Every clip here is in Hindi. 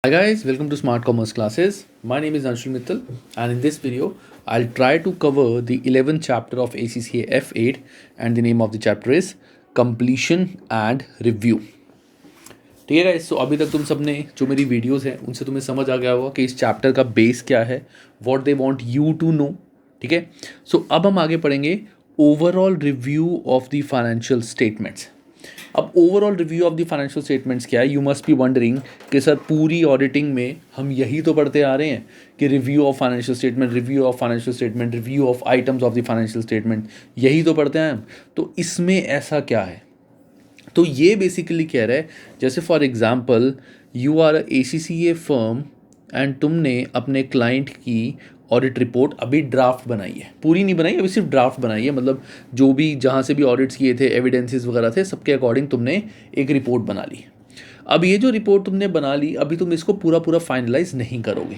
Hi guys, welcome to Smart Commerce Classes. My name is Anshul Mittal, and in this video, I'll try to cover the 11th chapter of ACCA F8, and the name of the chapter is Completion and Review. ठीक है गाइस, सो अभी तक तुम सबने जो मेरी वीडियोस हैं उनसे तुम्हें समझ आ गया होगा कि इस चैप्टर का बेस क्या है, what they want you to know. ठीक है, सो अब हम आगे पढ़ेंगे overall review of the financial statements. अब overall review of the financial statements क्या है, यू मस्ट बी वंडरिंग कि सर पूरी ऑडिटिंग में हम यही तो पढ़ते आ रहे हैं कि review of financial statement, review of financial statement, review of items of the financial statement, यही तो पढ़ते हैं हम. तो इसमें ऐसा क्या है? तो ये बेसिकली कह रहा है, जैसे for example you are a C C A firm and तुमने अपने क्लाइंट की ऑडिट रिपोर्ट अभी ड्राफ्ट बनाई है, पूरी नहीं बनाई, अभी सिर्फ ड्राफ्ट बनाई है. मतलब जो भी जहाँ से भी ऑडिट्स किए थे, एविडेंसेस वगैरह थे, सबके अकॉर्डिंग तुमने एक रिपोर्ट बना ली. अब ये जो रिपोर्ट तुमने बना ली, अभी तुम इसको पूरा पूरा फाइनलाइज नहीं करोगे.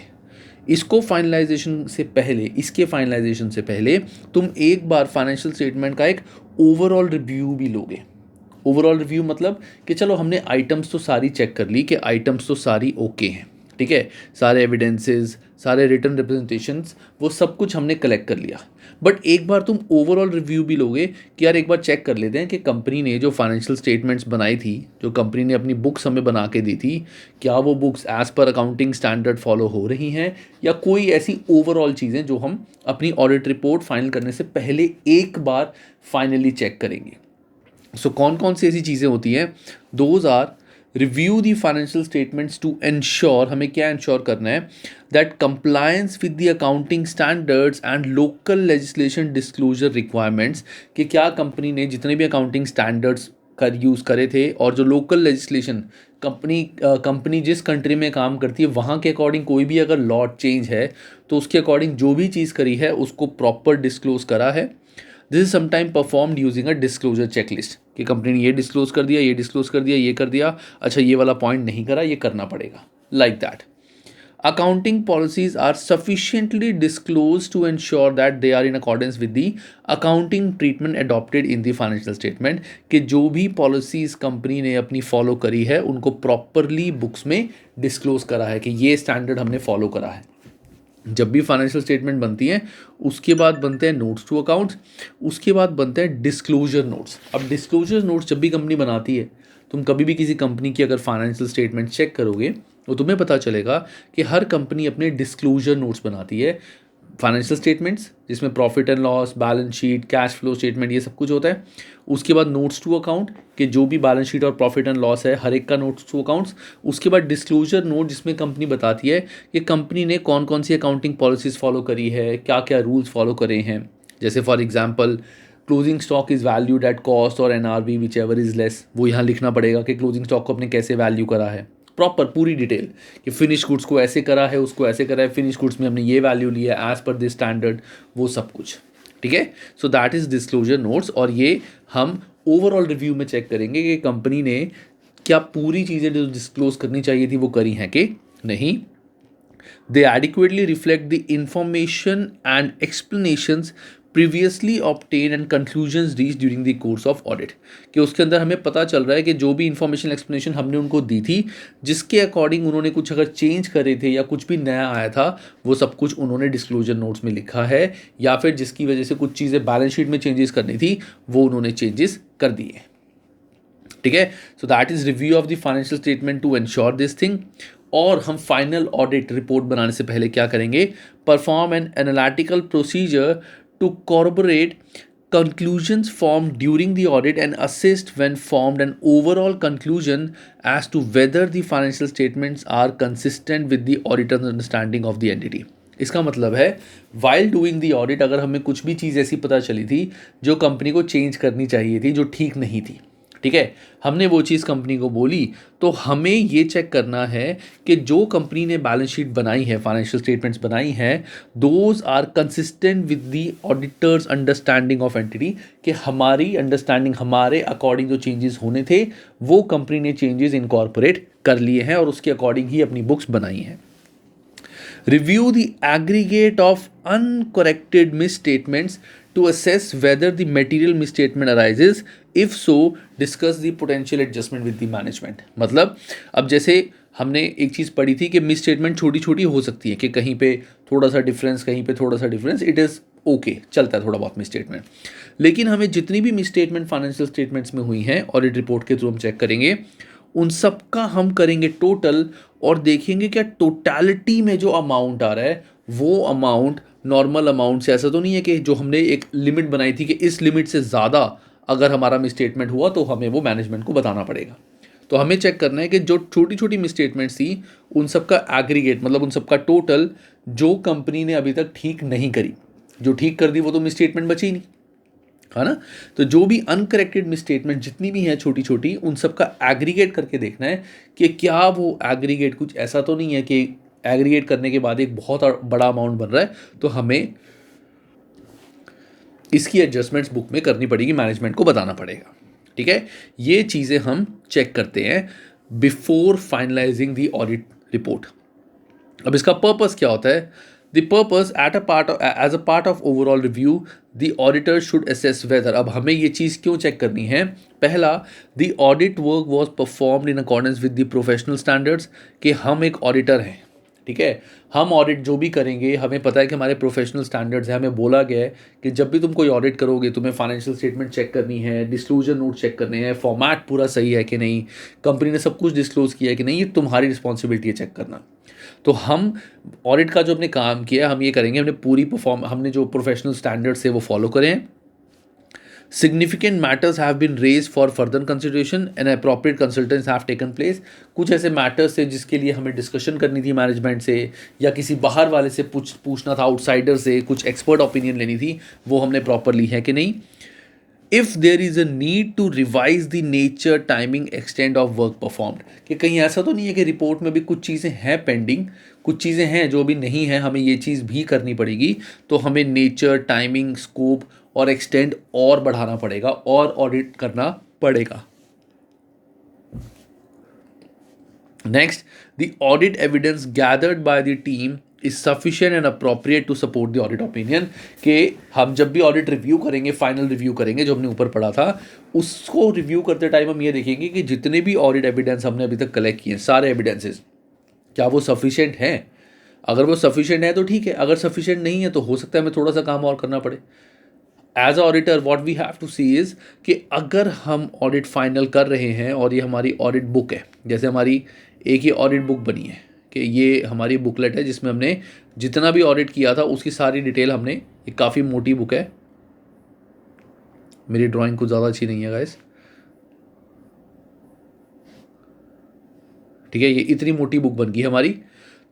इसको फाइनलाइजेशन से पहले, इसके फाइनलाइजेशन से पहले तुम एक बार फाइनेंशियल स्टेटमेंट का एक ओवरऑल रिव्यू भी लोगे. ओवरऑल रिव्यू मतलब कि चलो हमने आइटम्स तो सारी चेक कर ली कि आइटम्स तो सारी ओके हैं, ठीक है, सारे एविडेंसेस, सारे रिटर्न रिप्रेजेंटेशंस, वो सब कुछ हमने कलेक्ट कर लिया. बट एक बार तुम ओवरऑल रिव्यू भी लोगे कि यार एक बार चेक कर लेते हैं कि कंपनी ने जो फाइनेंशियल स्टेटमेंट्स बनाई थी, जो कंपनी ने अपनी बुक्स हमें बना के दी थी, क्या वो books as per accounting standard follow हो रही हैं, या कोई ऐसी ओवरऑल चीज़ें जो हम अपनी ऑडिट रिपोर्ट फाइनल करने से पहले एक बार फाइनली चेक करेंगे. सो कौन कौन सी ऐसी चीज़ें होती हैं? Those are review the financial statements to ensure, हमें क्या एंश्योर करना है, that compliance with the accounting standards and local legislation disclosure requirements, कि क्या कंपनी ने जितने भी अकाउंटिंग स्टैंडर्ड्स कर यूज़ करे थे और जो लोकल लेजिस्लेशन कंपनी जिस कंट्री में काम करती है वहाँ के अकॉर्डिंग कोई भी अगर लॉ चेंज है तो उसके अकॉर्डिंग जो भी चीज़ करी है उसको प्रॉपर डिस्क्लोज करा है. This is sometime performed using a disclosure checklist, कि कंपनी ने ये डिस्क्लोज कर दिया, ये डिस्क्लोज कर दिया, ये कर दिया, अच्छा ये वाला पॉइंट नहीं करा, ये करना पड़ेगा, like that. Accounting policies are sufficiently disclosed to ensure that they are in accordance with the accounting treatment adopted in the financial statement, कि जो भी पॉलिसीज कंपनी ने अपनी फॉलो करी है उनको प्रॉपरली बुक्स में डिस्क्लोज करा है कि ये स्टैंडर्ड हमने फॉलो करा है. जब भी फाइनेंशियल स्टेटमेंट बनती हैं उसके बाद बनते हैं नोट्स टू अकाउंट्स, उसके बाद बनते हैं डिस्क्लोजर नोट्स. अब डिस्क्लोजर नोट्स जब भी कंपनी बनाती है, तुम कभी भी किसी कंपनी की अगर फाइनेंशियल स्टेटमेंट चेक करोगे तो तुम्हें पता चलेगा कि हर कंपनी अपने डिस्क्लोजर नोट्स बनाती है. फाइनेंशियल स्टेटमेंट्स जिसमें profit and loss, balance sheet, cash flow statement, ये सब कुछ होता है. उसके बाद नोट्स टू अकाउंट, कि जो भी बैलेंस शीट और प्रॉफिट एंड लॉस है हर एक का नोट्स टू अकाउंट्स. उसके बाद डिस्क्लोजर नोट जिसमें कंपनी बताती है कि कंपनी ने कौन कौन सी अकाउंटिंग पॉलिसीज़ फॉलो करी है, क्या क्या रूल्स फॉलो करे हैं. जैसे for example closing stock is valued at cost और NRV which ever is less, वो यहाँ लिखना पड़ेगा कि क्लोजिंग स्टॉक को अपने कैसे वैल्यू करा है, प्रॉपर पूरी डिटेल, कि फिनिश गुड्स को ऐसे करा है, उसको ऐसे करा है, फिनिश गुड्स में हमने ये वैल्यू लिया है एज पर दिस स्टैंडर्ड, वो सब कुछ. ठीक है, so that is disclosure notes. और ये हम ओवरऑल रिव्यू में चेक करेंगे कि कंपनी ने क्या पूरी चीज़ें जो डिस्क्लोज करनी चाहिए थी वो करी हैं कि नहीं. They adequately reflect the information and explanations previously obtained and conclusions reached during the course of audit, कि उसके अंदर हमें पता चल रहा है कि जो भी इंफॉर्मेशन एक्सप्लेनेशन हमने उनको दी थी, जिसके अकॉर्डिंग उन्होंने कुछ अगर चेंज करे थे या कुछ भी नया आया था, वो सब कुछ उन्होंने डिस्क्लोजर नोट्स में लिखा है, या फिर जिसकी वजह से कुछ चीज़ें बैलेंस शीट में चेंजेस करनी थी वो उन्होंने चेंजेस कर दिए. ठीक है, so that is review of the financial statement to ensure this thing. और हम फाइनल ऑडिट रिपोर्ट बनाने से पहले क्या करेंगे? Perform an analytical procedure to corroborate conclusions formed during the audit and assist when formed an overall conclusion as to whether the financial statements are consistent with the auditor's understanding of the entity. इसका मतलब है while doing the audit अगर हमें कुछ भी चीज़ ऐसी पता चली थी जो कंपनी को चेंज करनी चाहिए थी, जो ठीक नहीं थी, ठीक है, हमने वो चीज़ कंपनी को बोली, तो हमें ये चेक करना है कि जो कंपनी ने बैलेंस शीट बनाई है, फाइनेंशियल स्टेटमेंट्स बनाई हैं, those are consistent with the auditor's understanding of entity, कि हमारी अंडरस्टैंडिंग, हमारे अकॉर्डिंग जो चेंजेस होने थे वो कंपनी ने चेंजेस इनकॉर्पोरेट कर लिए हैं और उसके अकॉर्डिंग ही अपनी बुक्स बनाई हैं. Review the aggregate of uncorrected misstatements to assess whether the material misstatement arises. If so, discuss the potential adjustment with the management. मतलब अब जैसे हमने एक चीज़ पढ़ी थी कि मिस स्टेटमेंट छोटी छोटी हो सकती है, कि कहीं पे थोड़ा सा डिफरेंस, कहीं पे थोड़ा सा डिफरेंस, इट इज़ ओके, चलता है थोड़ा बहुत मिस स्टेटमेंट। लेकिन हमें जितनी भी मिस स्टेटमेंट फाइनेंशियल स्टेटमेंट्स में हुई हैं ऑडिट रिपोर्ट के थ्रू हम चेक करेंगे, उन सब का हम करेंगे टोटल और देखेंगे क्या टोटलिटी में जो अमाउंट आ रहा है वो अमाउंट नॉर्मल अमाउंट से, ऐसा तो नहीं है कि जो हमने एक लिमिट बनाई थी कि इस लिमिट से ज़्यादा अगर हमारा मिसस्टेटमेंट हुआ तो हमें वो मैनेजमेंट को बताना पड़ेगा। तो हमें चेक करना है कि जो छोटी छोटी मिसस्टेटमेंट्स थी उन सब का एग्रीगेट, मतलब उन सब का टोटल जो कंपनी ने अभी तक ठीक नहीं करी, जो ठीक कर दी वो तो मिसस्टेटमेंट बची ही नहीं, है ना। तो जो भी अनकरेक्टेड मिसस्टेटमेंट जितनी भी हैं छोटी छोटी, उन सब का एग्रीगेट करके देखना है कि क्या वो एग्रीगेट कुछ ऐसा तो नहीं है कि एग्रीगेट करने के बाद एक बहुत बड़ा अमाउंट बन रहा है, तो हमें इसकी एडजस्टमेंट्स बुक में करनी पड़ेगी, मैनेजमेंट को बताना पड़ेगा। ठीक है, ये चीज़ें हम चेक करते हैं before finalising the audit report. अब इसका पर्पस क्या होता है? The purpose as a part of overall review the auditor should assess whether. अब हमें ये चीज़ क्यों चेक करनी है? पहला, the audit work was performed in accordance with the professional standards, कि हम एक ऑडिटर हैं, ठीक है। हम ऑडिट जो भी करेंगे हमें पता है कि हमारे प्रोफेशनल स्टैंडर्ड्स हैं, हमें बोला गया है कि जब भी तुम कोई ऑडिट करोगे तुम्हें फाइनेंशियल स्टेटमेंट चेक करनी है, डिस्क्लोजर नोट चेक करने हैं, फॉर्मेट पूरा सही है कि नहीं, कंपनी ने सब कुछ डिस्क्लोज किया है कि नहीं, ये तुम्हारी रिस्पॉन्सिबिलिटी है चेक करना। तो हम ऑडिट का जो हमने काम किया हम ये करेंगे, हमने जो प्रोफेशनल स्टैंडर्ड्स है वो फॉलो करें। Significant matters have been raised for further consideration and appropriate consultants have taken place। कुछ ऐसे मैटर्स थे जिसके लिए हमें डिस्कशन करनी थी मैनेजमेंट से, या किसी बाहर वाले से पूछना था, आउटसाइडर से कुछ एक्सपर्ट ओपिनियन लेनी थी, वो हमने प्रॉपर ली है कि नहीं। If there is a need to revise the nature timing extent of work performed, कि कहीं ऐसा तो नहीं है कि रिपोर्ट में भी कुछ चीज़ें हैं पेंडिंग, कुछ चीज़ें हैं जो भी नहीं है, हमें ये चीज़ भी करनी पड़ेगी, तो हमें नेचर, टाइमिंग, स्कोप और एक्सटेंड और बढ़ाना पड़ेगा और ऑडिट करना पड़ेगा। Next, the audit evidence gathered by the team is sufficient and appropriate to support the audit opinion, कि हम जब भी ऑडिट रिव्यू करेंगे, फाइनल रिव्यू करेंगे, जो हमने ऊपर पढ़ा था, उसको रिव्यू करते टाइम हम ये देखेंगे कि जितने भी ऑडिट एविडेंस हमने अभी तक कलेक्ट किए हैं, सारे एविडेंसेस, क्या वो सफिशिएंट हैं? अगर वो सफिशिएंट है तो ठीक है, अगर सफिशिएंट नहीं है तो हो सकता है हमें थोड़ा सा काम और करना पड़े। As a auditor what we have to see is कि अगर हम ऑडिट फाइनल कर रहे हैं और ये हमारी ऑडिट बुक है, जैसे हमारी एक ये ऑडिट बुक बनी है कि ये हमारी बुकलेट है जिसमें हमने जितना भी ऑडिट किया था उसकी सारी डिटेल हमने, एक काफ़ी मोटी बुक है, मेरी ड्राइंग कुछ ज़्यादा अच्छी नहीं है गाइस, ठीक है, ये इतनी मोटी बुक बन गई हमारी।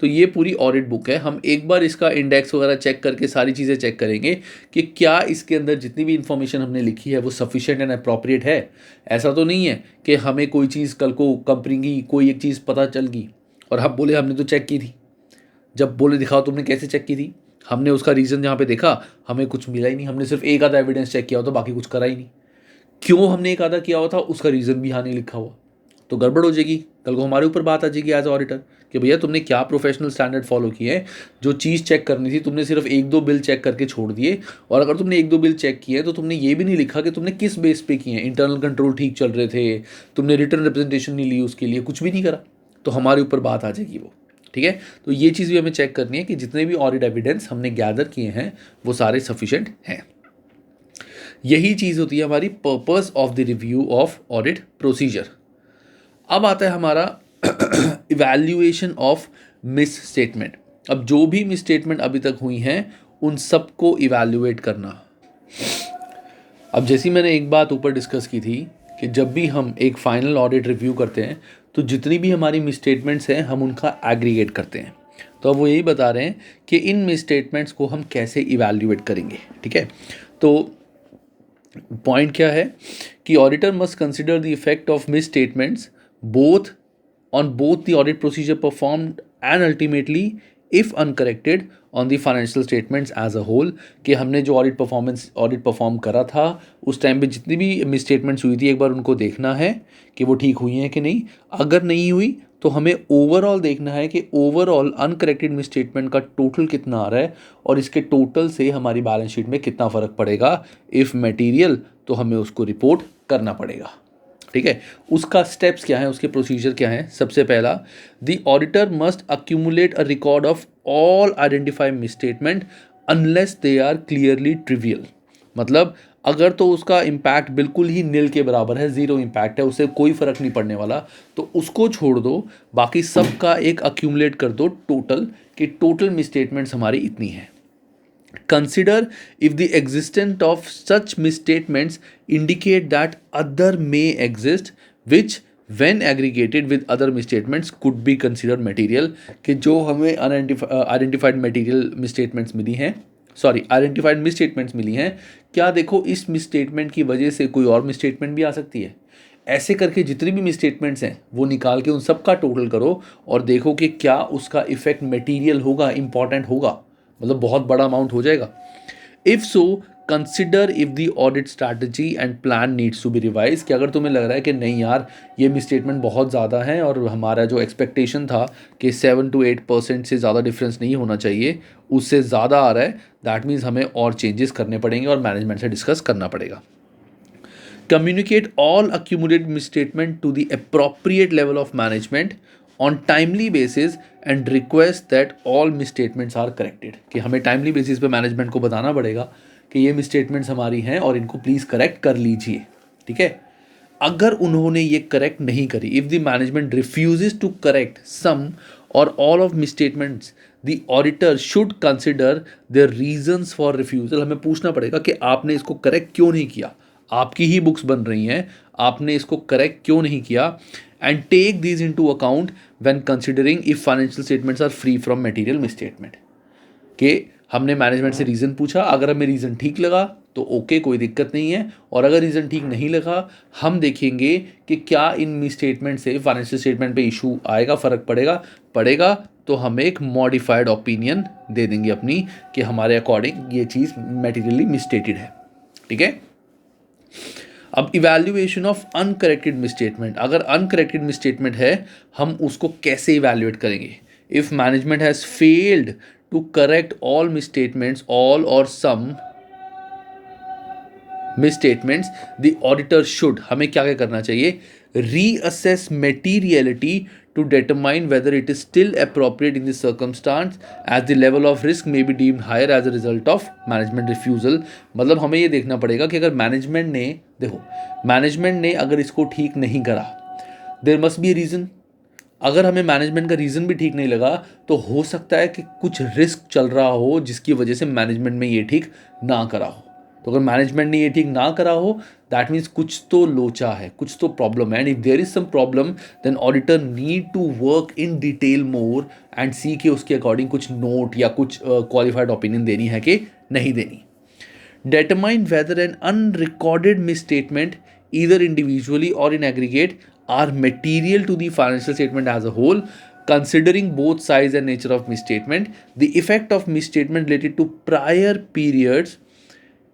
तो ये पूरी ऑडिट बुक है, हम एक बार इसका इंडेक्स वगैरह चेक करके सारी चीज़ें चेक करेंगे कि क्या इसके अंदर जितनी भी इन्फॉर्मेशन हमने लिखी है वो सफिशिएंट एंड अप्रोप्रिएट है। ऐसा तो नहीं है कि हमें कोई चीज़ कल को कंपनी की कोई एक चीज़ पता चल गई और हम बोले हमने तो चेक की थी, जब बोले दिखाओ तुमने कैसे चेक की थी, हमने उसका रीज़न जहाँ पे देखा हमें कुछ मिला ही नहीं, हमने सिर्फ एक आधा एविडेंस चेक किया हो तो बाकी कुछ करा ही नहीं। क्यों हमने एक आधा किया हुआ था उसका रीज़न भी यहाँ नहीं लिखा हुआ, तो गड़बड़ हो जाएगी, कल को हमारे ऊपर बात आ जाएगी एज ऑडिटर कि भैया तुमने क्या प्रोफेशनल स्टैंडर्ड फॉलो किए हैं, जो चीज़ चेक करनी थी तुमने सिर्फ एक दो बिल चेक करके छोड़ दिए, और अगर तुमने एक दो बिल चेक किए तो तुमने ये भी नहीं लिखा कि तुमने किस बेस पे किए हैं, इंटरनल कंट्रोल ठीक चल रहे थे, तुमने रिटर्न रिप्रेजेंटेशन नहीं ली, उसके लिए कुछ भी नहीं करा, तो हमारे ऊपर बात आ जाएगी वो। ठीक है, तो ये चीज़ भी हमें चेक करनी है कि जितने भी ऑडिट एविडेंस हमने गैदर किए हैं वो सारे सफिशिएंट हैं। यही चीज़ होती है हमारी purpose of the review of audit procedure. अब आता है हमारा इवैल्यूएशन ऑफ मिस स्टेटमेंट। अब जो भी मिस स्टेटमेंट अभी तक हुई हैं उन सबको इवैल्यूएट करना। अब जैसी मैंने एक बात ऊपर डिस्कस की थी कि जब भी हम एक फाइनल ऑडिट रिव्यू करते हैं तो जितनी भी हमारी मिस स्टेटमेंट्स हैं हम उनका एग्रीगेट करते हैं। तो अब वो यही बता रहे हैं कि इन मिस स्टेटमेंट्स को हम कैसे इवैल्यूएट करेंगे। ठीक है, तो पॉइंट क्या है कि auditor must consider the effect of miss statements both on both the audit procedure performed and ultimately if uncorrected on the financial statements as a whole, कि हमने जो ऑडिट परफॉर्म करा था उस टाइम पे जितनी भी मिस स्टेटमेंट्स हुई थी एक बार उनको देखना है कि वो ठीक हुई हैं कि नहीं। अगर नहीं हुई तो हमें ओवरऑल देखना है कि ओवरऑल अनकरेक्टेड मिस स्टेटमेंट का टोटल कितना आ रहा है और इसके टोटल से हमारी बैलेंस शीट में कितना फ़र्क पड़ेगा। इफ़ मटेरियल तो हमें उसको रिपोर्ट करना पड़ेगा। ठीक है, उसका स्टेप्स क्या है, उसके प्रोसीजर क्या है। सबसे पहला, the auditor must accumulate a record of all identified misstatement unless they are clearly trivial. मतलब अगर तो उसका इम्पैक्ट बिल्कुल ही नील के बराबर है, ज़ीरो इम्पैक्ट है, उससे कोई फ़र्क नहीं पड़ने वाला, तो उसको छोड़ दो, बाकी सब का एक अक्यूमुलेट कर दो टोटल, कि टोटल मिसस्टेटमेंट्स हमारी इतनी है। Consider if the existence of such misstatements indicate that other may exist, which when aggregated with other misstatements could be considered material। कि जो हमें आइडेंटिफाइड मटेरियल मिसस्टेटमेंट्स मिली हैं, सॉरी आइडेंटिफाइड मिसस्टेटमेंट्स मिली हैं, क्या देखो इस मिसस्टेटमेंट की वजह से कोई और मिसस्टेटमेंट भी आ सकती है। ऐसे करके जितनी भी मिसस्टेटमेंट्स हैं वो निकाल के उन सब का टोटल करो और देखो कि क्या उसका इफेक्ट मटेरियल होगा, इंपॉर्टेंट होगा, मतलब बहुत बड़ा अमाउंट हो जाएगा। If so consider if the audit strategy and plan needs to be revise. कि अगर तुम्हें लग रहा है कि नहीं यार ये मिसस्टेटमेंट बहुत ज़्यादा है और हमारा जो एक्सपेक्टेशन था कि 7 to 8% से ज़्यादा डिफरेंस नहीं होना चाहिए, उससे ज़्यादा आ रहा है, दैट मीन्स हमें और चेंजेस करने पड़ेंगे और मैनेजमेंट से डिस्कस करना पड़ेगा। Communicate all accumulated misstatement to the appropriate level of management on timely basis and request that all misstatements are corrected। कि हमें टाइमली बेसिस पे मैनेजमेंट को बताना पड़ेगा कि ये मिसस्टेटमेंट्स हमारी हैं और इनको प्लीज़ करेक्ट कर लीजिए, ठीक है। अगर उन्होंने ये करेक्ट नहीं करी, if the management refuses to correct some और all of misstatements, the auditor should consider the reasons for refusal. हमें पूछना पड़ेगा कि आपने इसको करेक्ट क्यों नहीं किया, आपकी ही बुक्स बन रही हैं, आपने इसको करेक्ट क्यों नहीं किया, and take these into account when considering if financial statements are free from material misstatement. कि हमने मैनेजमेंट से रीज़न पूछा, अगर हमें रीज़न ठीक लगा तो ओके, कोई दिक्कत नहीं है, और अगर रीज़न ठीक नहीं लगा हम देखेंगे कि क्या इन मिसस्टेटमेंट से फाइनेंशियल स्टेटमेंट पे इशू आएगा, फ़र्क पड़ेगा तो हम एक मॉडिफाइड ओपिनियन दे देंगे अपनी कि हमारे अकॉर्डिंग ये चीज़ मटेरियली मिसस्टेटेड है, ठीक है। अब इवैल्यूएशन ऑफ अनकरेक्टेड मिसस्टेटमेंट, अगर अनकरेक्टेड मिसस्टेटमेंट है हम उसको कैसे इवैल्यूएट करेंगे। If management has failed to correct all misstatements, all और some misstatements, the auditor should, हमें क्या क्या करना चाहिए, reassess materiality to determine whether it is still appropriate in the circumstance as the level of risk may be deemed higher as a result of management refusal। मतलब हमें ये देखना पड़ेगा कि अगर मैनेजमेंट ने, देखो मैनेजमेंट ने अगर इसको ठीक नहीं करा, देयर मस्ट बी रीज़न। अगर हमें मैनेजमेंट का रीज़न भी ठीक नहीं लगा तो हो सकता है कि कुछ रिस्क चल रहा हो जिसकी वजह से मैनेजमेंट में ये ठीक ना करा हो। तो अगर मैनेजमेंट ने ये ठीक ना करा हो दैट मीन्स कुछ तो लोचा है, कुछ तो प्रॉब्लम है, and if there is some problem then auditor need to work in detail more and see कि उसके अकॉर्डिंग कुछ नोट या कुछ क्वालिफाइड ओपिनियन देनी है कि नहीं देनी। Determine whether an unrecorded misstatement either individually or in aggregate are material to the financial statement as a whole, considering both size and nature of misstatement, the effect of misstatement related to prior periods।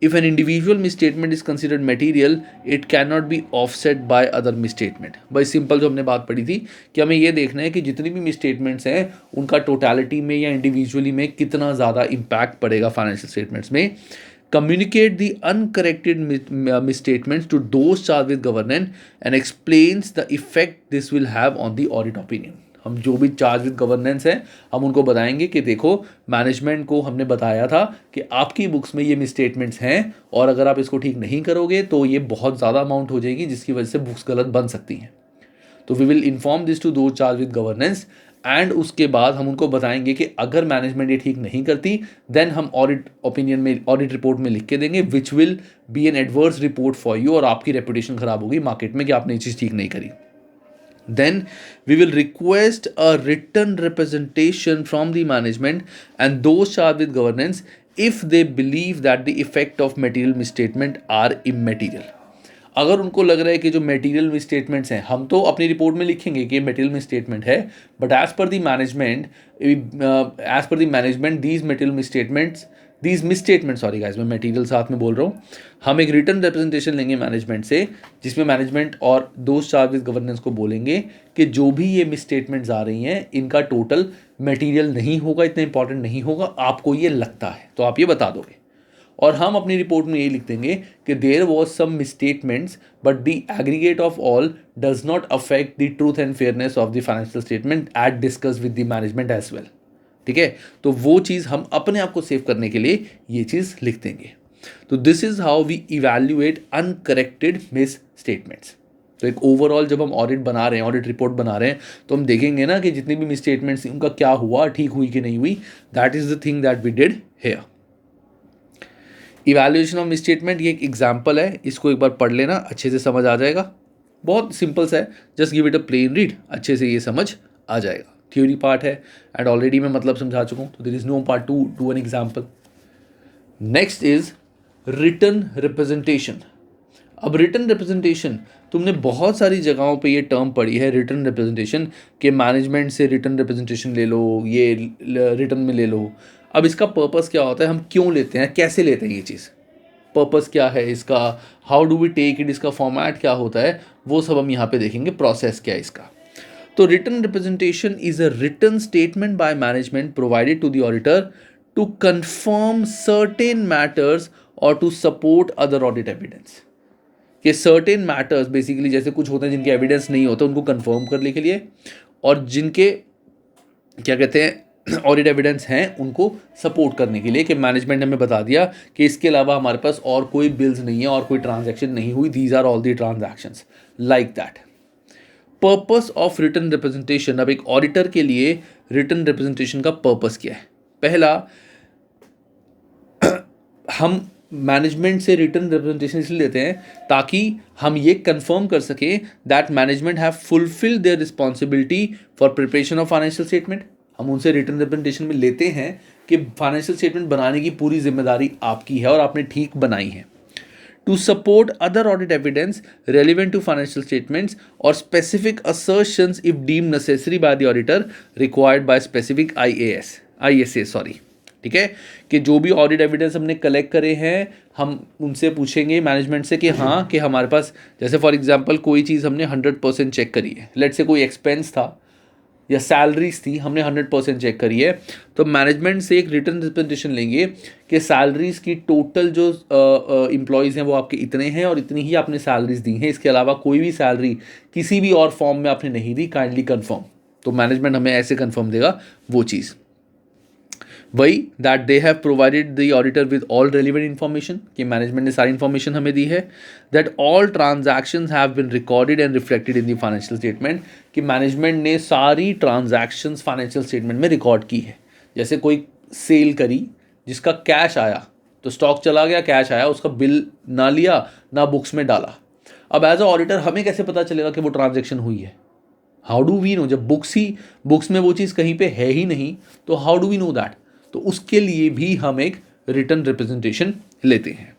If an individual misstatement is considered material, it cannot be offset by other misstatement। भाई सिंपल जो हमने बात पढ़ी थी कि हमें ये देखना है कि जितनी भी मिसस्टेटमेंट्स हैं उनका टोटलिटी में या इंडिविजुअली में कितना ज़्यादा इम्पैक्ट पड़ेगा फाइनेंशियल स्टेटमेंट्स में। Communicate the uncorrected misstatements to those charged with governance and explains the effect this will have on the audit opinion। हम जो भी चार्ज विद गवर्नेंस हैं हम उनको बताएंगे कि देखो मैनेजमेंट को हमने बताया था कि आपकी बुक्स में ये मिसस्टेटमेंट्स हैं और अगर आप इसको ठीक नहीं करोगे तो ये बहुत ज़्यादा अमाउंट हो जाएगी जिसकी वजह से बुक्स गलत बन सकती हैं। तो we will inform this to those charge with governance, and उसके बाद हम उनको बताएंगे कि अगर मैनेजमेंट ये ठीक नहीं करती देन हम ऑडिट ओपिनियन में, ऑडिट रिपोर्ट में लिख के देंगे which will be an adverse report for you, और आपकी रेपुटेशन खराब होगी मार्केट में कि आपने ये चीज़ ठीक नहीं करी। Then we will request a written representation from the management and those charged with governance if they believe that the effect of material misstatement are immaterial। अगर उनको लग रहा है कि जो मटेरियल मिसस्टेटमेंट्स हैं, हम तो अपनी रिपोर्ट में लिखेंगे कि मटेरियल मिसस्टेटमेंट है, but as per the management these material misstatements, these misstatement, sorry guys मैं मटेरियल साथ में बोल रहा हूँ, हम एक रिटर्न रिप्रेजेंटेशन लेंगे मैनेजमेंट से जिसमें मैनेजमेंट और दोस्त चार्ज विद गवर्नेंस को बोलेंगे कि जो भी ये मिसस्टेटमेंट्स आ रही हैं इनका टोटल मटेरियल नहीं होगा, इतना इंपॉर्टेंट नहीं होगा, आपको ये लगता है तो आप ये बता दोगे। और हम अपनी रिपोर्ट में ये लिख देंगे कि there was some misstatements but the aggregate of all does not affect the truth and fairness of the financial statement at discuss with the management as well. ठीक है, तो वो चीज़ हम अपने आप को सेव करने के लिए ये चीज़ लिख देंगे। तो this is how we evaluate uncorrected misstatements. तो एक ओवरऑल जब हम ऑडिट बना रहे हैं, ऑडिट रिपोर्ट बना रहे हैं, तो हम देखेंगे ना कि जितनी भी मिस स्टेटमेंट्स उनका क्या हुआ, ठीक हुई कि नहीं हुई। That is the thing that we did here. Evaluation of misstatement, ये एक एग्जाम्पल है, इसको एक बार पढ़ लेना, अच्छे से समझ आ जाएगा। बहुत सिंपल सा है, just give it a plain read, अच्छे से ये समझ आ जाएगा। थ्योरी पार्ट है एंड ऑलरेडी मैं मतलब समझा चुका हूँ, तो there is no part to do an example. Next is written representation. अब रिटन रिप्रेजेंटेशन, तुमने बहुत सारी जगहों पे ये टर्म पढ़ी है, रिटन रिप्रेजेंटेशन, के मैनेजमेंट से रिटन रिप्रेजेंटेशन ले लो, ये रिटन में ले लो। अब इसका पर्पस क्या होता है, हम क्यों लेते हैं, कैसे लेते हैं ये चीज़, पर्पस क्या है इसका, how do we take it, इसका फॉर्मेट क्या होता है, वो सब हम यहाँ पे देखेंगे, प्रोसेस क्या है इसका। तो written representation is a written statement by management provided to the auditor to confirm certain matters और to support other audit evidence. कि सर्टेन मैटर्स बेसिकली जैसे कुछ होते हैं जिनके एविडेंस नहीं होता, उनको कंफर्म करने के लिए, और जिनके क्या कहते हैं ऑडिट एविडेंस हैं उनको सपोर्ट करने के लिए, कि मैनेजमेंट ने हमें बता दिया कि इसके अलावा हमारे पास और कोई बिल्स नहीं है और कोई ट्रांजैक्शन नहीं हुई, these are all the transactions like that. Purpose of written representation, अब एक ऑडिटर के लिए रिटन रिप्रेजेंटेशन का पर्पस क्या है। पहला, हम मैनेजमेंट से रिटन रिप्रेजेंटेशन इसलिए लेते हैं ताकि हम ये कंफर्म कर सकें that management have fulfilled their responsibility for preparation of financial statement. हम उनसे रिटन रिप्रेजेंटेशन में लेते हैं कि फाइनेंशियल स्टेटमेंट बनाने की पूरी जिम्मेदारी आपकी है और आपने ठीक बनाई है। To support other audit evidence relevant to financial statements और specific assertions if deem necessary by the auditor required by specific ISA sorry. ठीक है, कि जो भी ऑडिट एविडेंस हमने कलेक्ट करे हैं हम उनसे पूछेंगे मैनेजमेंट से कि हाँ, कि हमारे पास जैसे फॉर एग्जांपल कोई चीज़ हमने 100% चेक करी है, लेट्स से कोई एक्सपेंस था या सैलरीज थी, हमने 100% चेक करी है, तो मैनेजमेंट से एक रिटन रिप्रेजेंटेशन लेंगे कि सैलरीज की टोटल जो एम्प्लॉयज़ हैं वो आपके इतने हैं और इतनी ही आपने सैलरीज दी हैं, इसके अलावा कोई भी सैलरी किसी भी और फॉर्म में आपने नहीं दी, काइंडली कन्फर्म। तो मैनेजमेंट हमें ऐसे कन्फर्म देगा वो चीज़। वही that they have provided the auditor with all relevant information, कि मैनेजमेंट ने सारी इन्फॉर्मेशन हमें दी है। That all transactions have been recorded and reflected in the financial statement, कि मैनेजमेंट ने सारी ट्रांजैक्शंस फाइनेंशियल स्टेटमेंट में रिकॉर्ड की है। जैसे कोई सेल करी जिसका कैश आया, तो स्टॉक चला गया, कैश आया, उसका बिल ना लिया ना बुक्स में डाला। अब एज अ ऑडिटर हमें कैसे पता चलेगा कि वो ट्रांजैक्शन हुई है, हाउ डू वी नो, जब बुक्स में वो चीज़ कहीं पे है ही नहीं, तो how do we know that. तो उसके लिए भी हम एक रिटन रिप्रेजेंटेशन लेते हैं।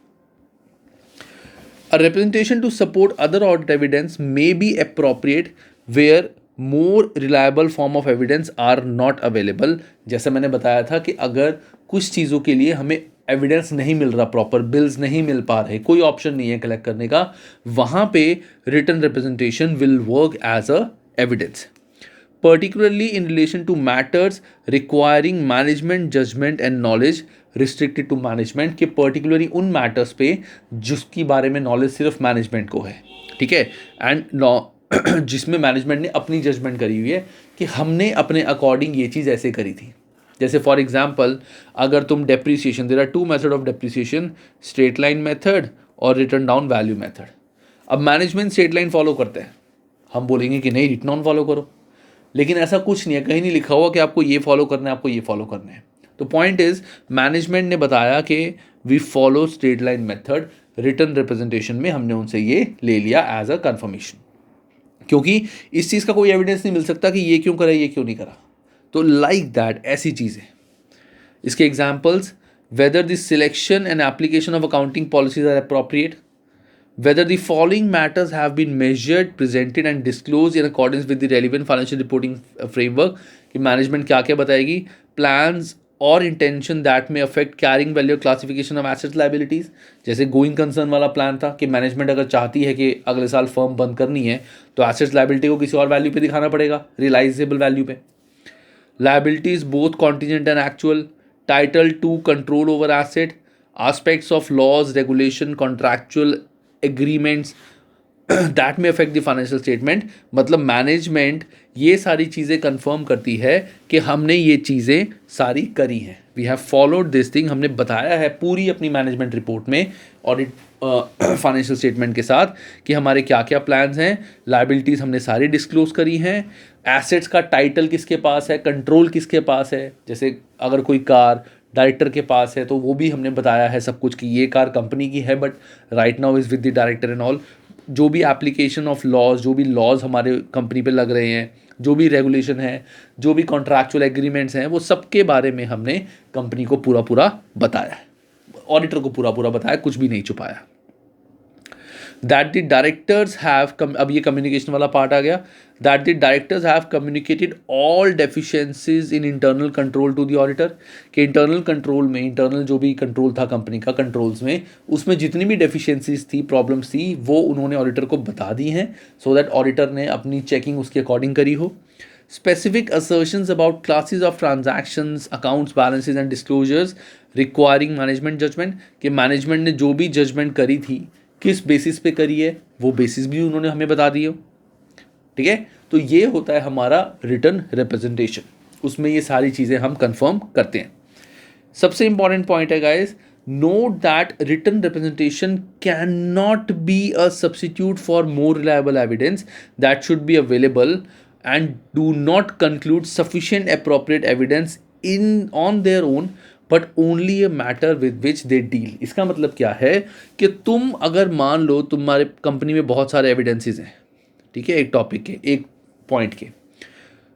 A representation to support other audit evidence may be appropriate where more reliable form of evidence are not available. जैसे मैंने बताया था कि अगर कुछ चीज़ों के लिए हमें एविडेंस नहीं मिल रहा, प्रॉपर बिल्स नहीं मिल पा रहे, कोई ऑप्शन नहीं है कलेक्ट करने का, वहाँ पे written representation will work as a evidence, particularly in relation to matters requiring management judgment and knowledge restricted to management, के particularly उन matters पे जिसकी बारे में knowledge सिर्फ management को है। ठीक है, and जिसमें management ने अपनी judgment करी हुई है कि हमने अपने according ये चीज़ ऐसे करी थी। जैसे फॉर एग्जाम्पल अगर तुम depreciation, there are two method of depreciation, straight line method और रिटर्न डाउन वैल्यू मेथड। अब मैनेजमेंट स्ट्रेट लाइन फॉलो करते हैं, हम बोलेंगे कि नहीं रिटर्न डाउन फॉलो करो, लेकिन ऐसा कुछ नहीं है, कहीं नहीं लिखा हुआ कि आपको ये फॉलो करना है, आपको ये फॉलो करना है। तो पॉइंट इज मैनेजमेंट ने बताया कि we follow straight line method, written representation में हमने उनसे ये ले लिया एज अ कंफर्मेशन, क्योंकि इस चीज़ का कोई एविडेंस नहीं मिल सकता कि ये क्यों करा ये क्यों नहीं करा। तो लाइक दैट ऐसी चीज़ें, इसके examples, whether the selection and application of accounting policies are appropriate, whether the following matters have been measured, presented and disclosed in accordance with the relevant financial reporting framework, कि मैनेजमेंट क्या क्या बताएगी, plans और intention that may affect carrying value classification of assets liabilities। जैसे गोइंग कंसर्न वाला प्लान था कि मैनेजमेंट अगर चाहती है कि अगले साल फर्म बंद करनी है तो एसेट्स लाइबिलिटी को किसी और वैल्यू पे दिखाना पड़ेगा, रियलाइजेबल वैल्यू पे। Liabilities both contingent and actual, title to control over asset, aspects of laws, regulation, contractual agreements that may affect the financial statement. मतलब मैनेजमेंट ये सारी चीज़ें कंफर्म करती है कि हमने ये चीज़ें सारी करी हैं. We have followed this thing. हमने बताया है पूरी अपनी मैनेजमेंट रिपोर्ट में ऑडिट फाइनेंशियल स्टेटमेंट के साथ कि हमारे क्या क्या प्लान्स हैं. लाइबिलिटीज़ हमने सारी डिस्क्लोज करी हैं. एसेट्स का टाइटल किसके पास है, कंट्रोल किसके पास है. जैसे अगर कोई कार डायरेक्टर के पास है तो वो भी हमने बताया है सब कुछ कि ये कार कंपनी की है but right now is with the director and all. जो भी एप्लीकेशन ऑफ लॉज, जो भी लॉज हमारे कंपनी पे लग रहे हैं, जो भी रेगुलेशन है, जो भी कॉन्ट्रैक्चुअल एग्रीमेंट्स हैं, वो सब के बारे में हमने कंपनी को पूरा पूरा बताया है. ऑडिटर को पूरा पूरा बताया, कुछ भी नहीं छुपाया. दैट द डायरेक्टर्स हैव अब ये कम्युनिकेशन वाला पार्ट आ गया. That the directors have communicated all deficiencies in internal control to the auditor. कि इंटरनल कंट्रोल में, इंटरनल जो भी कंट्रोल था कंपनी का कंट्रोल्स में, उसमें जितनी भी डेफिशिएंसीज थी, प्रॉब्लम्स थी, वो उन्होंने ऑडिटर को बता दी हैं सो दैट ऑडिटर ने अपनी चेकिंग उसके अकॉर्डिंग करी हो. Specific assertions about classes of transactions, accounts, balances and disclosures requiring management judgment. कि मैनेजमेंट ने जो भी जजमेंट करी थी किस बेसिस पे करी है, वो बेसिस भी उन्होंने हमें बता दिए. ठीक है, तो ये होता है हमारा रिटर्न रिप्रेजेंटेशन. उसमें ये सारी चीज़ें हम कंफर्म करते हैं. सबसे इंपॉर्टेंट पॉइंट है guys, note that written representation cannot be a substitute for more reliable evidence that should be available and do not conclude sufficient appropriate evidence in on their own but only a matter with which they deal. इसका मतलब क्या है कि तुम अगर मान लो तुम्हारे कंपनी में बहुत सारे एविडेंसेस हैं, ठीक है, एक टॉपिक के, एक पॉइंट के.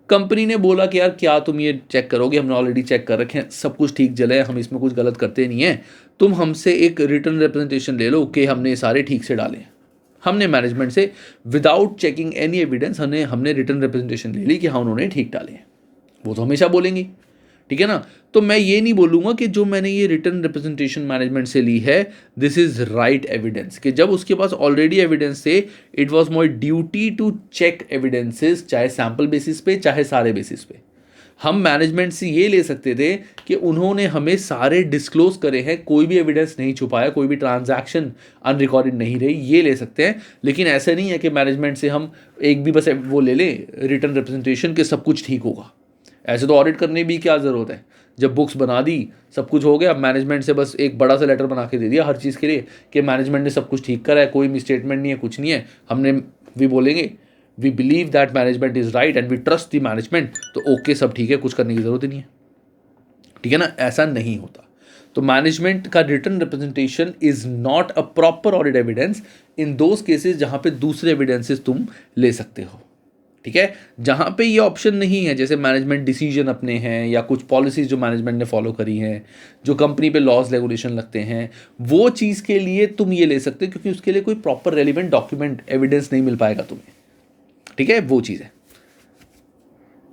कंपनी ने बोला कि यार क्या तुम ये चेक करोगे, हमने ऑलरेडी चेक कर रखे हैं, सब कुछ ठीक चले, हम इसमें कुछ गलत करते नहीं हैं, तुम हमसे एक रिटर्न रिप्रेजेंटेशन ले लो कि हमने ये सारे ठीक से डाले. हमने मैनेजमेंट से विदाउट चेकिंग एनी एविडेंस हमने रिटर्न रिप्रेजेंटेशन ले ली कि हाँ उन्होंने ठीक डाले हैं. वो तो हमेशा बोलेंगी, ठीक है ना. तो मैं ये नहीं बोलूँगा कि जो मैंने ये रिटर्न रिप्रेजेंटेशन मैनेजमेंट से ली है दिस इज़ राइट एविडेंस. कि जब उसके पास ऑलरेडी एविडेंस थे, it was my duty to check evidences, चाहे सैम्पल बेसिस पे चाहे सारे बेसिस पे. हम मैनेजमेंट से ये ले सकते थे कि उन्होंने हमें सारे डिस्क्लोज करे हैं, कोई भी एविडेंस नहीं छुपाया, कोई भी ट्रांजैक्शन अनरिकॉर्डेड नहीं रही, ये ले सकते हैं. लेकिन ऐसा नहीं है कि मैनेजमेंट से हम एक भी बस वो ले लें रिटर्न रिप्रेजेंटेशन के सब कुछ ठीक होगा. ऐसे तो ऑडिट करने भी क्या ज़रूरत है. जब बुक्स बना दी, सब कुछ हो गया, मैनेजमेंट से बस एक बड़ा सा लेटर बना के दे दिया हर चीज़ के लिए कि मैनेजमेंट ने सब कुछ ठीक करा है, कोई मिसस्टेटमेंट नहीं है, कुछ नहीं है, हमने भी बोलेंगे we believe that management is right and we trust the management, तो ओके सब ठीक है, कुछ करने की ज़रूरत ही नहीं है. ठीक है ना, ऐसा नहीं होता. तो मैनेजमेंट का written representation is not a proper audit evidence in those cases जहाँ पे दूसरे एविडेंसेस तुम ले सकते हो. ठीक है, जहाँ पे ये ऑप्शन नहीं है, जैसे मैनेजमेंट डिसीजन अपने हैं या कुछ पॉलिसीज़ जो मैनेजमेंट ने फॉलो करी हैं, जो कंपनी पे लॉज रेगुलेशन लगते हैं, वो चीज़ के लिए तुम ये ले सकते हो क्योंकि उसके लिए कोई प्रॉपर रेलिवेंट डॉक्यूमेंट एविडेंस नहीं मिल पाएगा तुम्हें. ठीक है, वो चीज़ है.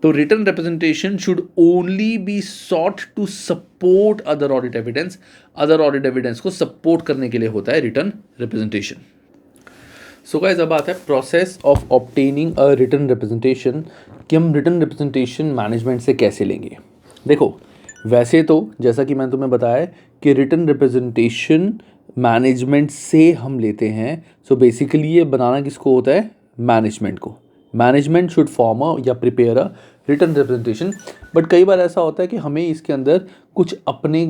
तो written representation should only be sought to support other audit evidence. Other audit evidence को सपोर्ट करने के लिए होता है रिटर्न रिप्रेजेंटेशन. सो गाइस, अब आता है process of obtaining a written representation कि हम रिटर्न रिप्रेजेंटेशन मैनेजमेंट से कैसे लेंगे. देखो, वैसे तो जैसा कि मैंने तुम्हें बताया कि रिटर्न रिप्रेजेंटेशन मैनेजमेंट से हम लेते हैं. सो बेसिकली ये बनाना किसको होता है, मैनेजमेंट को. मैनेजमेंट शुड फॉर्म अ या prepare a written representation. But कई बार ऐसा होता है कि हमें इसके अंदर कुछ अपने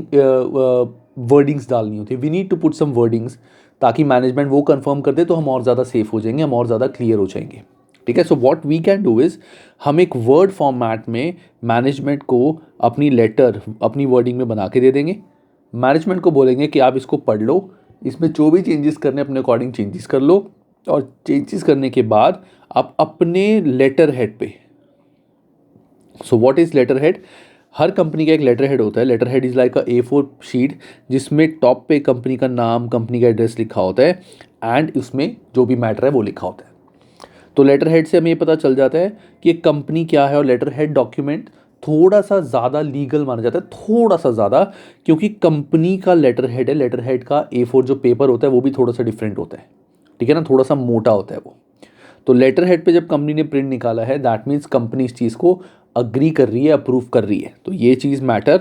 वर्डिंग्स डालनी होती है. We need to put some wordings ताकि मैनेजमेंट वो कंफर्म कर दे तो हम और ज़्यादा सेफ हो जाएंगे, हम और ज़्यादा क्लियर हो जाएंगे. ठीक है, so what we can do is हम एक वर्ड फॉर्मेट में मैनेजमेंट को अपनी लेटर अपनी वर्डिंग में बना के दे देंगे. मैनेजमेंट को बोलेंगे कि आप इसको पढ़ लो, इसमें जो भी चेंजेस करने अपने अकॉर्डिंग चेंजेस कर लो, और चेंजेस करने के बाद आप अपने लेटर हेड पे. So what is letterhead. हर कंपनी का एक लेटर हेड होता है. Letterhead is like a A4 sheet जिसमें टॉप पे कंपनी का नाम, कंपनी का एड्रेस लिखा होता है एंड उसमें जो भी मैटर है वो लिखा होता है. तो लेटर हेड से हमें ये पता चल जाता है कि एक कंपनी क्या है. और लेटर हेड डॉक्यूमेंट थोड़ा सा ज़्यादा लीगल माना जाता है, थोड़ा सा ज़्यादा, क्योंकि कंपनी का लेटर हेड है. लेटर हेड का A4 जो पेपर होता है वो भी थोड़ा सा डिफरेंट होता है. ठीक है ना, थोड़ा सा मोटा होता है वो. तो लेटर हेड पे जब कंपनी ने प्रिंट निकाला है दैट मीन्स कंपनी इस चीज़ को अग्री कर रही है, अप्रूव कर रही है. तो ये चीज़ मैटर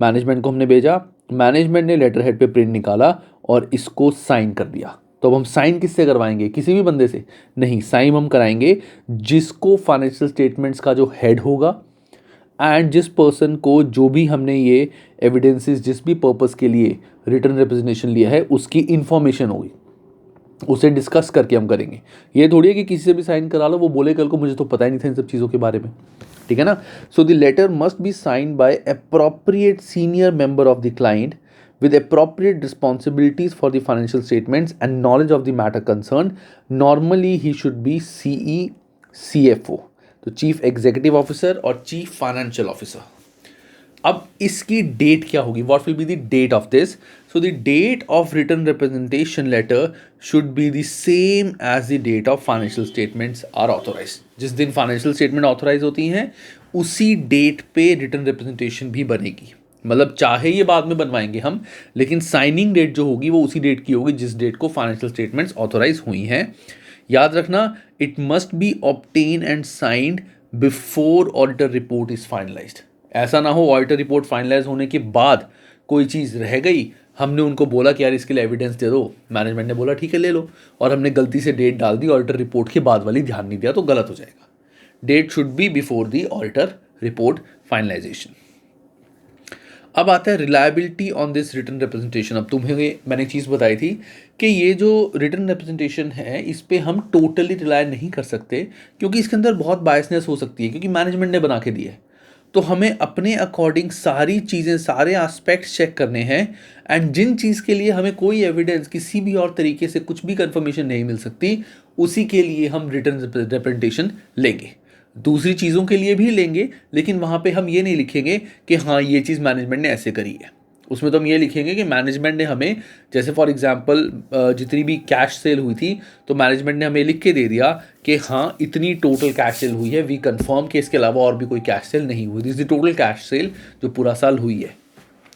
मैनेजमेंट को हमने भेजा, मैनेजमेंट ने लेटर हेड पे प्रिंट निकाला और इसको साइन कर दिया। तो अब हम साइन किससे करवाएंगे? किसी भी बंदे से नहीं, साइन हम कराएंगे जिसको फाइनेंशियल स्टेटमेंट्स का जो हेड होगा एंड जिस पर्सन को जो भी हमने ये एविडेंसेस जिस भी पर्पस के लिए रिटर्न रिप्रेजेंटेशन लिया है उसकी इन्फॉर्मेशन होगी, उसे डिस्कस करके हम करेंगे। ये थोड़ी है कि किसी से भी साइन करा लो, वो बोले कल को मुझे तो पता ही नहीं था इन सब चीज़ों के बारे में, ठीक है ना। So the letter must be signed by appropriate senior member of the client with appropriate responsibilities for the financial statements and knowledge of the matter concerned. Normally he should be CE CFO, तो चीफ एग्जीक्यूटिव ऑफिसर और चीफ फाइनेंशियल ऑफिसर। अब इसकी डेट क्या होगी? What will be the date of this? So the date of written representation letter should be the same as the date of financial statements are authorise. जिस दिन फाइनेंशियल स्टेटमेंट ऑथोराइज होती हैं उसी डेट पे रिटर्न रिप्रेजेंटेशन भी बनेगी। मतलब चाहे ये बाद में बनवाएंगे हम, लेकिन साइनिंग डेट जो होगी वो उसी डेट की होगी जिस डेट को फाइनेंशियल स्टेटमेंट्स ऑथोराइज हुई हैं। याद रखना, it must be obtain and signed before auditor report is finalised. ऐसा ना हो ऑडिटर रिपोर्ट फाइनलाइज होने के बाद कोई चीज़ रह गई, हमने उनको बोला कि यार इसके लिए एविडेंस दे दो, मैनेजमेंट ने बोला ठीक है ले लो, और हमने गलती से डेट डाल दी, ऑडिटर रिपोर्ट के बाद वाली ध्यान नहीं दिया, तो गलत हो जाएगा। Date should be before the auditor report finalisation. अब आता है reliability on this written representation. अब तुम्हें मैंने एक चीज़ बताई थी कि ये जो रिटर्न रिप्रेजेंटेशन है इस पे हम टोटली रिलाय नहीं कर सकते, क्योंकि इसके अंदर बहुत बायसनेस हो सकती है, क्योंकि मैनेजमेंट ने बना के दिए। तो हमें अपने अकॉर्डिंग सारी चीज़ें, सारे एस्पेक्ट्स चेक करने हैं, एंड जिन चीज़ के लिए हमें कोई एविडेंस किसी भी और तरीके से कुछ भी कंफर्मेशन नहीं मिल सकती, उसी के लिए हम रिटर्न रिप्रेजेंटेशन लेंगे। दूसरी चीज़ों के लिए भी लेंगे, लेकिन वहाँ पे हम ये नहीं लिखेंगे कि हाँ ये चीज़ मैनेजमेंट ने ऐसे करी है। उसमें तो हम ये लिखेंगे कि मैनेजमेंट ने हमें, जैसे फॉर एग्जांपल जितनी भी कैश सेल हुई थी तो मैनेजमेंट ने हमें लिख के दे दिया कि हाँ इतनी टोटल कैश सेल हुई है, वी कंफर्म कि इसके अलावा और भी कोई कैश सेल नहीं हुई। This is the total cash cell जो पूरा साल हुई है,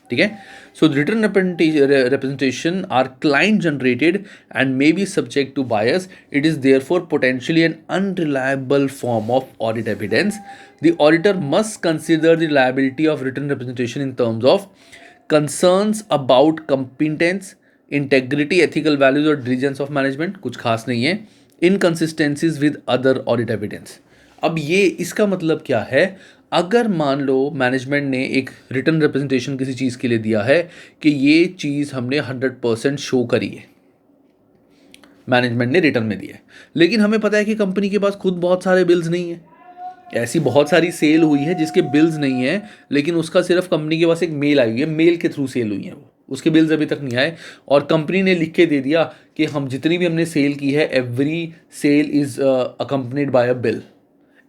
ठीक है। सो return representation are client generated and may be subject to bias. It is therefore potentially an unreliable form of audit evidence. The auditor must consider the reliability of written representation in terms of concerns about competence, integrity, ethical values और diligence of management, कुछ खास नहीं है, inconsistencies with other audit evidence। अब ये इसका मतलब क्या है? अगर मान लो मैनेजमेंट ने एक रिटर्न रिप्रेजेंटेशन किसी चीज़ के लिए दिया है कि ये चीज़ हमने 100% शो करी है, मैनेजमेंट ने रिटर्न में दिया है, लेकिन हमें पता है कि कंपनी के पास खुद बहुत सारे बिल्स नहीं है, ऐसी बहुत सारी सेल हुई है जिसके बिल्स नहीं है, लेकिन उसका सिर्फ कंपनी के पास एक मेल आई हुई है, मेल के थ्रू सेल हुई है, वो उसके बिल्स अभी तक नहीं आए, और कंपनी ने लिख के दे दिया कि हम जितनी भी हमने सेल की है every sale is accompanied by a bill.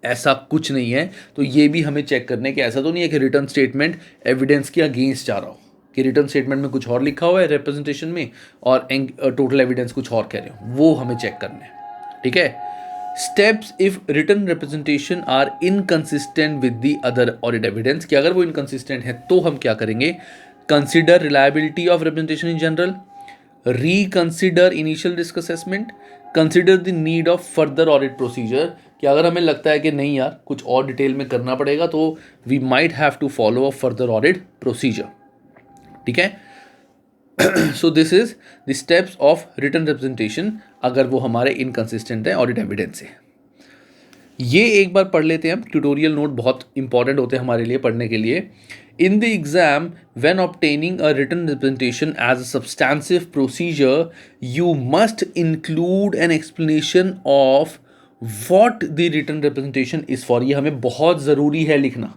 ऐसा कुछ नहीं है। तो ये भी हमें चेक करने के, ऐसा तो नहीं है कि रिटर्न स्टेटमेंट एविडेंस के अगेंस्ट जा रहा हो, कि रिटर्न स्टेटमेंट में कुछ और लिखा हुआ है रिप्रेजेंटेशन में और टोटल एविडेंस कुछ और कह रहे हो, वो हमें चेक करना है, ठीक है। Steps if written representation are inconsistent with the other audit evidence, कि अगर वो इनकंसिस्टेंट है तो हम क्या करेंगे? Consider reliability of representation in general, reconsider initial risk assessment, consider the need of further audit procedure, कि अगर हमें लगता है कि नहीं यार कुछ और डिटेल में करना पड़ेगा तो we might have to follow a further audit procedure, ठीक है। So this is the steps of written representation अगर वो हमारे इनकंसिस्टेंट है ऑडिट एविडेंस से। ये एक बार पढ़ लेते हैं हम, ट्यूटोरियल नोट बहुत इंपॉर्टेंट होते हैं हमारे लिए पढ़ने के लिए। In the exam, when obtaining a written representation as a substantive procedure, you must include an explanation of what the written representation is for। ये हमें बहुत ज़रूरी है लिखना।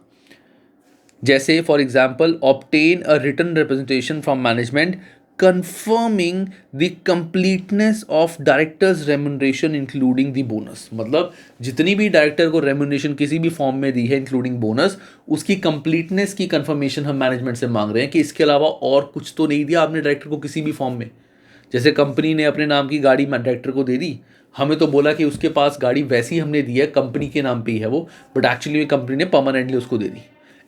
जैसे for example, obtain a written representation from management confirming the completeness of director's remuneration including the bonus। मतलब जितनी भी डायरेक्टर को रेम्यूनरेशन किसी भी फॉर्म में दी है इंक्लूडिंग बोनस, उसकी कंप्लीटनेस की कंफर्मेशन हम मैनेजमेंट से मांग रहे हैं कि इसके अलावा और कुछ तो नहीं दिया आपने डायरेक्टर को किसी भी फॉर्म में। जैसे कंपनी ने अपने नाम की गाड़ी डायरेक्टर को दे दी, हमें तो बोला कि उसके पास गाड़ी वैसी हमने दी है, कंपनी के नाम पे ही है वो, बट एक्चुअली कंपनी ने परमानेंटली उसको दे दी,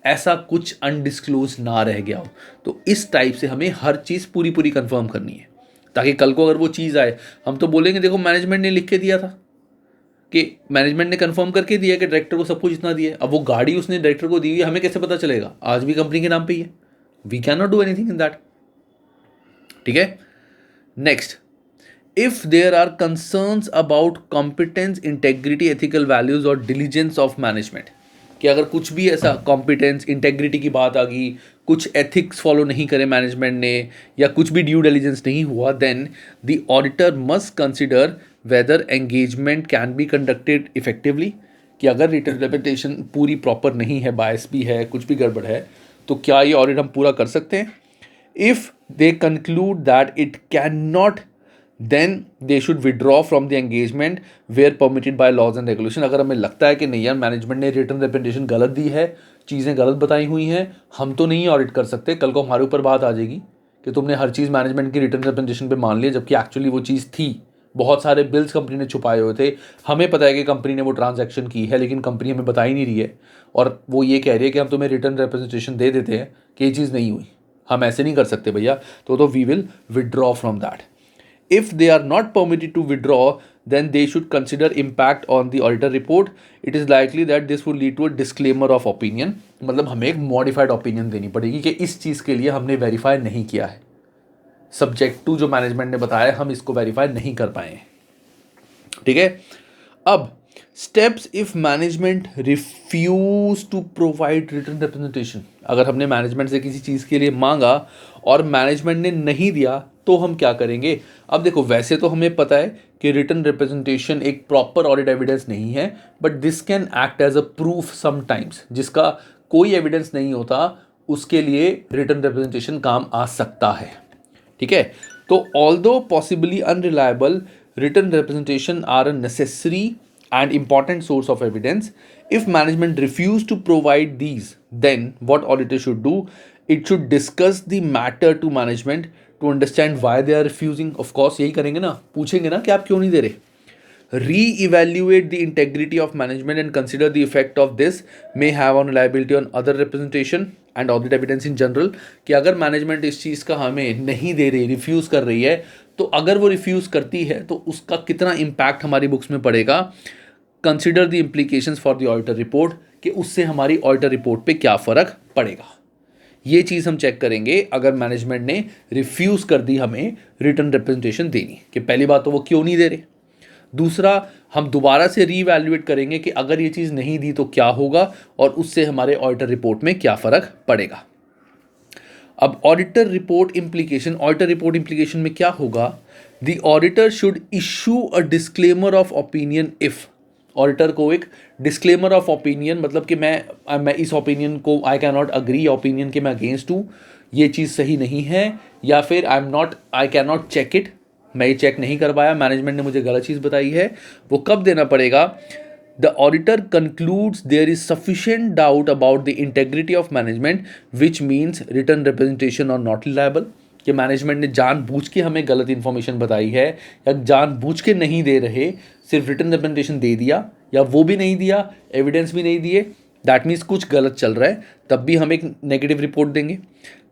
ऐसा कुछ अनडिस्क्लोज ना रह गया हो। तो इस टाइप से हमें हर चीज़ पूरी पूरी कंफर्म करनी है, ताकि कल को अगर वो चीज़ आए हम तो बोलेंगे देखो मैनेजमेंट ने लिख के दिया था, कि मैनेजमेंट ने कंफर्म करके दिया कि डायरेक्टर को सब कुछ इतना दिया है। अब वो गाड़ी उसने डायरेक्टर को दी हुई है, हमें कैसे पता चलेगा? आज भी कंपनी के नाम पे ही है, we can not do anything in that. ठीक है. Next, if there are concerns about competence, integrity, ethical values और diligence of management, कि अगर कुछ भी ऐसा कॉम्पिटेंस इंटेग्रिटी की बात आ गई, कुछ एथिक्स फॉलो नहीं करे मैनेजमेंट ने, या कुछ भी ड्यू डिलिजेंस नहीं हुआ, then the auditor must consider whether engagement can be conducted effectively. कि अगर रिटर्न रिप्रेजेंटेशन पूरी प्रॉपर नहीं है, बायस भी है, कुछ भी गड़बड़ है, तो क्या ये ऑडिट हम पूरा कर सकते हैं. If they conclude that it can not, then they should withdraw from the engagement where permitted by laws and regulation. अगर हमें लगता है कि नहीं यार, मैनेजमेंट ने रिटर्न रिप्रेजेंटेशन गलत दी है, चीज़ें गलत बताई हुई हैं, हम तो नहीं ऑडिट कर सकते, कल को हमारे ऊपर बात आ जाएगी कि तुमने हर चीज़ मैनेजमेंट की रिटर्न रिप्रेजेंटेशन पे मान लिया, जबकि एक्चुअली वो चीज़ थी. बहुत सारे बिल्स कंपनी ने छुपाए हुए थे, हमें पता है कि कंपनी ने वो ट्रांजैक्शन की है, लेकिन कंपनी हमें बता ही नहीं रही है, और वो ये कह रही है कि हम तुम्हें रिटर्न रिप्रेजेंटेशन दे देते हैं कि ये चीज़ नहीं हुई. हम ऐसे नहीं कर सकते भैया, तो we will withdraw from that. If they are not permitted to withdraw, then they should consider impact on the auditor report. It is likely that this would lead to a disclaimer of opinion. मतलब हमें एक modified opinion देनी पड़ेगी कि इस चीज़ के लिए हमने वेरीफाई नहीं किया है, सब्जेक्ट टू जो मैनेजमेंट ने बताया हम इसको वेरीफाई नहीं कर पाए हैं. ठीक है. अब steps if management refuse to provide written representation. अगर हमने मैनेजमेंट से किसी चीज़ के लिए मांगा और मैनेजमेंट ने नहीं दिया, तो हम क्या करेंगे. अब देखो, वैसे तो हमें पता है कि रिटर्न रिप्रेजेंटेशन एक प्रॉपर ऑडिट एविडेंस नहीं है, but this can act as a proof sometimes. जिसका कोई एविडेंस नहीं होता, उसके लिए रिटर्न रिप्रेजेंटेशन काम आ सकता है. ठीक है. तो although possibly unreliable, written representation are a necessary and important source of evidence. If management refuse to provide these, then what auditor should do? It should discuss the matter to management to understand why they are refusing. Of course यही करेंगे ना, पूछेंगे ना कि आप क्यों नहीं दे रहे. Re-evaluate the integrity of management and consider the effect of this may have on reliability on other representation and audit evidence in general. कि अगर मैनेजमेंट इस चीज़ का हमें नहीं दे रही, रिफ्यूज़ कर रही है, तो अगर वो रिफ्यूज़ करती है तो उसका कितना इम्पैक्ट हमारी बुक्स में पड़ेगा. Consider the implications for the auditor report, कि उससे हमारी ऑडिटर रिपोर्ट पे क्या फ़र्क पड़ेगा. ये चीज़ हम चेक करेंगे अगर मैनेजमेंट ने रिफ्यूज़ कर दी हमें रिटर्न रिप्रेजेंटेशन देनी. कि पहली बात तो वो क्यों नहीं दे रहे. दूसरा, हम दोबारा से रीवैल्यूएट करेंगे कि अगर ये चीज़ नहीं दी तो क्या होगा, और उससे हमारे ऑडिटर रिपोर्ट में क्या फ़र्क पड़ेगा. अब ऑडिटर रिपोर्ट इम्प्लीकेशन में क्या होगा. The auditor should issue a disclaimer of opinion if. Auditor को एक डिस्क्लेमर ऑफ ओपिनियन, मतलब कि मैं इस ओपिनियन को आई कैन नॉट अग्री, ओपिनियन के मैं अगेंस्ट हूँ, ये चीज़ सही नहीं है, या फिर I can not check it, मैं ये चेक नहीं कर पाया, मैनेजमेंट ने मुझे गलत चीज़ बताई है. वो कब देना पड़ेगा. The auditor concludes there is sufficient doubt about the integrity of management which means written representation are not reliable. कि मैनेजमेंट ने जानबूझ के हमें गलत इन्फॉर्मेशन बताई है, या जानबूझ के नहीं दे रहे, सिर्फ रिटर्न रिप्रेजेंटेशन दे दिया, या वो भी नहीं दिया, एविडेंस भी नहीं दिए, दैट मीन्स कुछ गलत चल रहा है, तब भी हम एक नेगेटिव रिपोर्ट देंगे.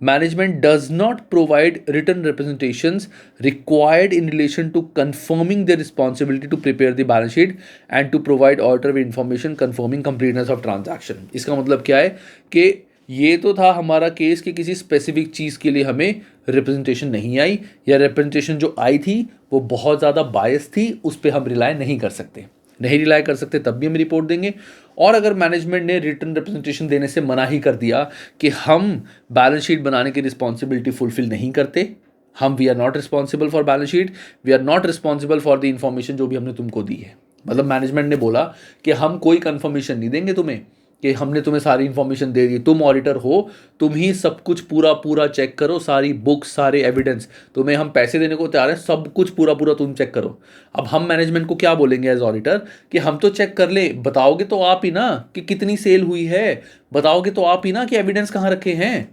Management does not provide written representations required in relation to confirming the responsibility to prepare the balance sheet and to provide auditor with information confirming completeness of transaction. इसका मतलब क्या है कि ये तो था हमारा केस कि किसी स्पेसिफिक चीज़ के लिए हमें रिप्रेजेंटेशन नहीं आई, या रिप्रेजेंटेशन जो आई थी वो बहुत ज़्यादा बायस थी, उस पर हम रिलाई नहीं कर सकते, तब भी हम रिपोर्ट देंगे. और अगर मैनेजमेंट ने रिटर्न रिप्रेजेंटेशन देने से मना ही कर दिया कि हम बैलेंस शीट बनाने की रिस्पॉन्सिबिलिटी फुलफिल नहीं करते, we are not responsible for balance sheet, we are not responsible for the information जो भी हमने तुमको दी है. मतलब मैनेजमेंट ने बोला कि हम कोई कन्फर्मेशन नहीं देंगे तुम्हें, कि हमने तुम्हें सारी इन्फॉर्मेशन दे दी, तुम ऑडिटर हो, तुम ही सब कुछ पूरा चेक करो, सारी बुक्स, सारे एविडेंस, तुम्हें हम पैसे देने को तैयार हैं, सब कुछ पूरा तुम चेक करो. अब हम मैनेजमेंट को क्या बोलेंगे एज ऑडिटर कि हम तो चेक कर ले, बताओगे तो आप ही ना कि कितनी सेल हुई है, बताओगे तो आप ही ना कि एविडेंस कहाँ रखे हैं.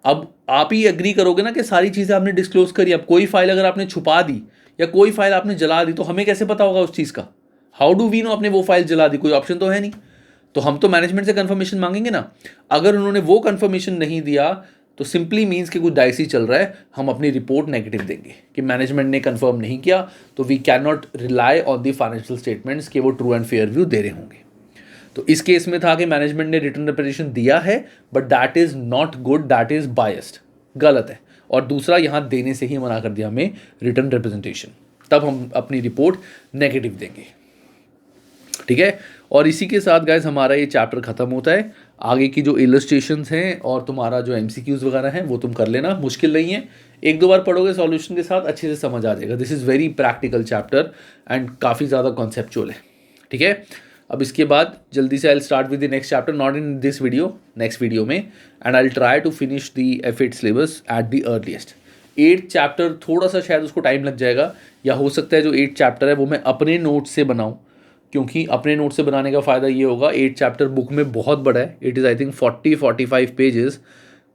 अब आप ही एग्री करोगे ना कि सारी चीज़ें आपने डिस्क्लोज करी. अब कोई फाइल अगर आपने छुपा दी या कोई फाइल आपने जला दी, तो हमें कैसे पता होगा उस चीज़ का. हाउ डू वी नो आपने वो फाइल जला दी, कोई ऑप्शन तो है नहीं. तो हम तो मैनेजमेंट से कंफर्मेशन मांगेंगे ना. अगर उन्होंने वो कंफर्मेशन नहीं दिया तो सिंपली मीन्स कि कुछ डाइसी चल रहा है, हम अपनी रिपोर्ट नेगेटिव देंगे कि मैनेजमेंट ने कंफर्म नहीं किया, तो we can not rely on the financial statements कि वो ट्रू एंड फेयर व्यू दे रहे होंगे. तो इस केस में था कि मैनेजमेंट ने रिटर्न रिप्रेजेंटेशन दिया है but that is not good, that is biased, गलत है। और दूसरा यहाँ देने से ही मना कर दिया हमें रिटर्न रिप्रेजेंटेशन, तब हम अपनी रिपोर्ट नेगेटिव देंगे, ठीक है। और इसी के साथ गाइज हमारा ये चैप्टर खत्म होता है। आगे की जो इलस्ट्रेशंस हैं और तुम्हारा जो एमसीक्यूज वगैरह हैं वो तुम कर लेना, मुश्किल नहीं है, एक दो बार पढ़ोगे सॉल्यूशन के साथ अच्छे से समझ आ जाएगा। This is very practical chapter and काफ़ी ज़्यादा कॉन्सेप्चुअल है, ठीक है। अब इसके बाद जल्दी से I start with the next chapter, not in this video, next video में, and I try to finish the F8 syllabus at the earliest. 8th chapter थोड़ा सा शायद उसको टाइम लग जाएगा, या हो सकता है जो 8th चैप्टर है वो मैं अपने नोट से बनाऊँ, क्योंकि अपने नोट से बनाने का फ़ायदा ये होगा 8th चैप्टर बुक में बहुत बड़ा है, it is I think 40-45 pages,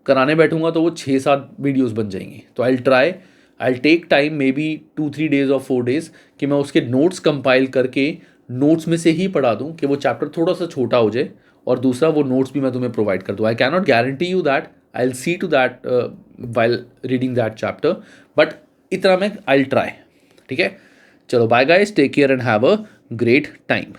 कराने बैठूंगा तो वो 6-7 वीडियोस बन जाएंगी। तो I take time maybe 2-3 days और 4 days कि मैं उसके नोट्स कंपाइल करके नोट्स में से ही पढ़ा दूँ कि वो चैप्टर थोड़ा सा छोटा हो जाए, और दूसरा वो नोट्स भी मैं तुम्हें प्रोवाइड कर दूँ। I can not guarantee you that I will see to that while reading that chapter, but इतना मैं आई ट्राई, ठीक है। चलो bye guys, take care and have a great time.